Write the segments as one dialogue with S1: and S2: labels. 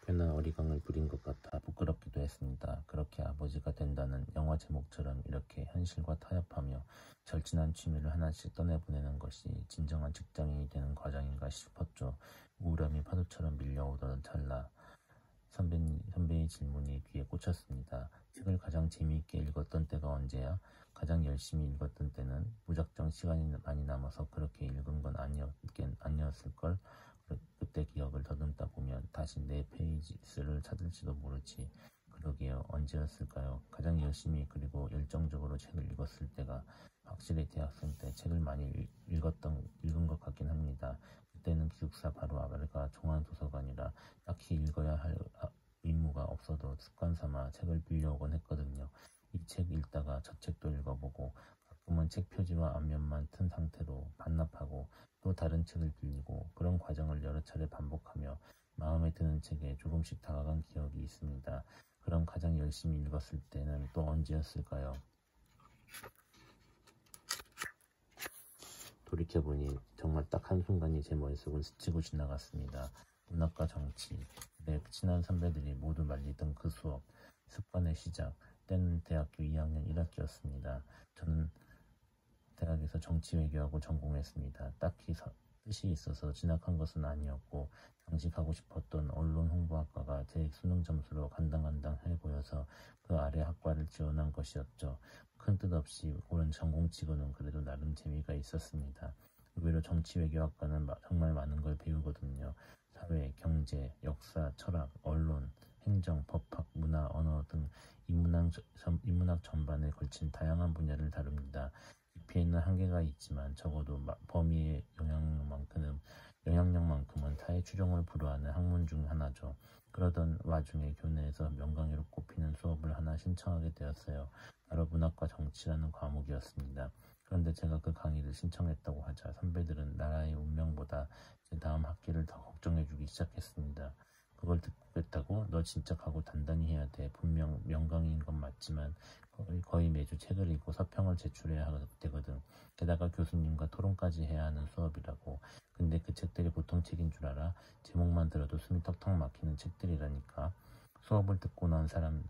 S1: 꽤나 어리광을 부린 것 같아 부끄럽기도 했습니다. 그렇게 아버지가 된다는 영화 제목처럼 이렇게 현실과 타협하며 절친한 취미를 하나씩 떠내보내는 것이 진정한 직장인이 되는 과정인가 싶었죠. 우울함이 파도처럼 밀려오던 찰나 선배의 질문이 귀에 꽂혔습니다. 책을 가장 재미있게 읽었던 때가 언제야? 가장 열심히 읽었던 때는 무작정 시간이 많이 남아서 그렇게 읽은 건 아니었을걸? 그때 기억을 더듬다 보면 다시 내 페이지를 찾을지도 모르지. 그러게요. 언제였을까요? 가장 열심히 그리고 열정적으로 책을 읽었을 때가 확실히 대학생 때 책을 많이 읽은 것 같긴 합니다. 그때는 기숙사 바로 아래가 종합도서관이라 딱히 읽어야 할 의무가 없어도 습관 삼아 책을 빌려오곤 했거든요. 이 책 읽다가 저 책도 읽어보고 가끔은 책 표지와 앞면만 튼 상태로 반납하고 또 다른 책을 빌리고 그런 과정을 여러 차례 반복하며 마음에 드는 책에 조금씩 다가간 기억이 있습니다. 그럼 가장 열심히 읽었을 때는 또 언제였을까요? 돌이켜보니 정말 딱 한순간이 제 머릿속을 스치고 지나갔습니다. 문학과 정치, 내 친한 선배들이 모두 말리던 그 수업, 습관의 시작, 때는 대학교 2학년 1학기였습니다. 저는 대학에서 정치외교학을 전공했습니다. 딱히 뜻이 있어서 진학한 것은 아니었고 당시 가고 싶었던 언론홍보학과가 제 수능 점수로 간당간당해 보여서 그 아래 학과를 지원한 것이었죠. 큰 뜻 없이 고른 전공치고는 그래도 나름 재미가 있었습니다. 의외로 정치외교학과는 정말 많은 걸 배우거든요. 사회, 경제, 역사, 철학, 언론, 행정, 법학, 문화, 언어 등 인문학 전반에 걸친 다양한 분야를 다룹니다. 깊이에는 한계가 있지만 적어도 범위의 영향력만큼은 타의 추종을 불허하는 학문 중 하나죠. 그러던 와중에 교내에서 명강의로 꼽히는 수업을 하나 신청하게 되었어요. 바로 문학과 정치라는 과목이었습니다. 그런데 제가 그 강의를 신청했다고 하자 선배들은 나라의 운명보다 제 다음 학기를 더 걱정해주기 시작했습니다. 그걸 듣겠다고? 너 진짜 각오 단단히 해야 돼. 분명 명강의인 건 맞지만 거의 매주 책을 읽고 서평을 제출해야 되거든. 게다가 교수님과 토론까지 해야 하는 수업이라고. 근데 그 책들이 보통 책인 줄 알아? 제목만 들어도 숨이 턱턱 막히는 책들이라니까. 수업을 듣고 난 사람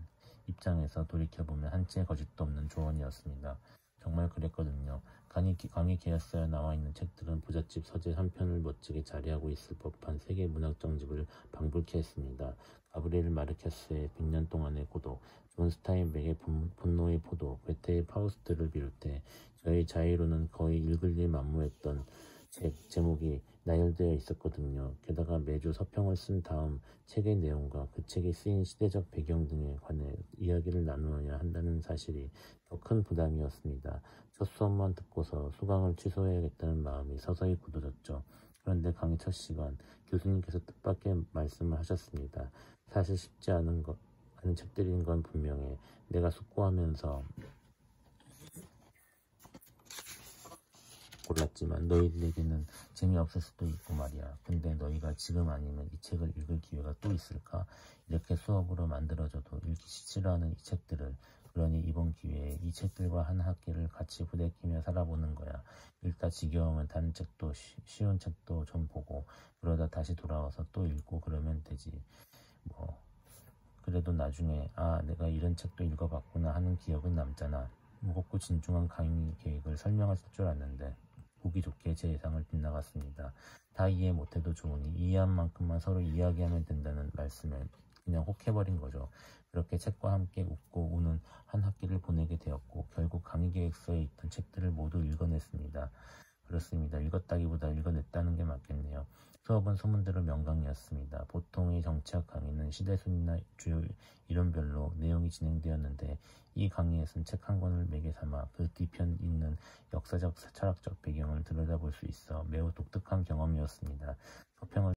S1: 입장에서 돌이켜보면 한치의 거짓도 없는 조언이었습니다. 정말 그랬거든요. 강의 계약서에 나와 있는 책들은 부잣집 서재 3편을 멋지게 자리하고 있을 법한 세계 문학 정집을 방불케 했습니다. 가브리엘 마르케스의 100년 동안의 고독, 존 스타인백의 분노의 포도, 괴테의 파우스트를 비롯해 저희 자의로는 거의 읽을 일 만무했던 책 제목이 나열되어 있었거든요. 게다가 매주 서평을 쓴 다음 책의 내용과 그 책이 쓰인 시대적 배경 등에 관해 이야기를 나누어야 한다는 사실이 더 큰 부담이었습니다. 첫 수업만 듣고서 수강을 취소해야겠다는 마음이 서서히 굳어졌죠. 그런데 강의 첫 시간 교수님께서 뜻밖의 말씀을 하셨습니다. 사실 쉽지 않은 책들인 건 분명해. 내가 숙고하면서 골랐지만 너희들에게는 재미없을 수도 있고 말이야. 근데 너희가 지금 아니면 이 책을 읽을 기회가 또 있을까? 이렇게 수업으로 만들어져도 읽기 싫어하는 이 책들을, 그러니 이번 기회에 이 책들과 한 학기를 같이 부대끼며 살아보는 거야. 읽다 지겨우면 다른 책도 쉬운 책도 좀 보고 그러다 다시 돌아와서 또 읽고 그러면 되지. 그래도 나중에 내가 이런 책도 읽어봤구나 하는 기억은 남잖아. 무겁고 진중한 강의 계획을 설명하실 줄 알았는데 보기 좋게 제 예상을 빗나갔습니다. 다 이해 못해도 좋으니 이해한 만큼만 서로 이야기하면 된다는 말씀에 그냥 혹해버린 거죠. 그렇게 책과 함께 웃고 우는 한 학기를 보내게 되었고 결국 강의 계획서에 있던 책들을 모두 읽어냈습니다. 그렇습니다. 읽었다기보다 읽어냈다는 게 맞겠네요. 수업은 소문대로 명강이었습니다. 보통의 정치학 강의는 시대순위나 주요 이론별로 내용이 진행되었는데 이 강의에서는 책 한 권을 매개 삼아 그 뒤편 있는 역사적, 철학적 배경을 들여다볼 수 있어 매우 독특한 경험이었습니다. 서평을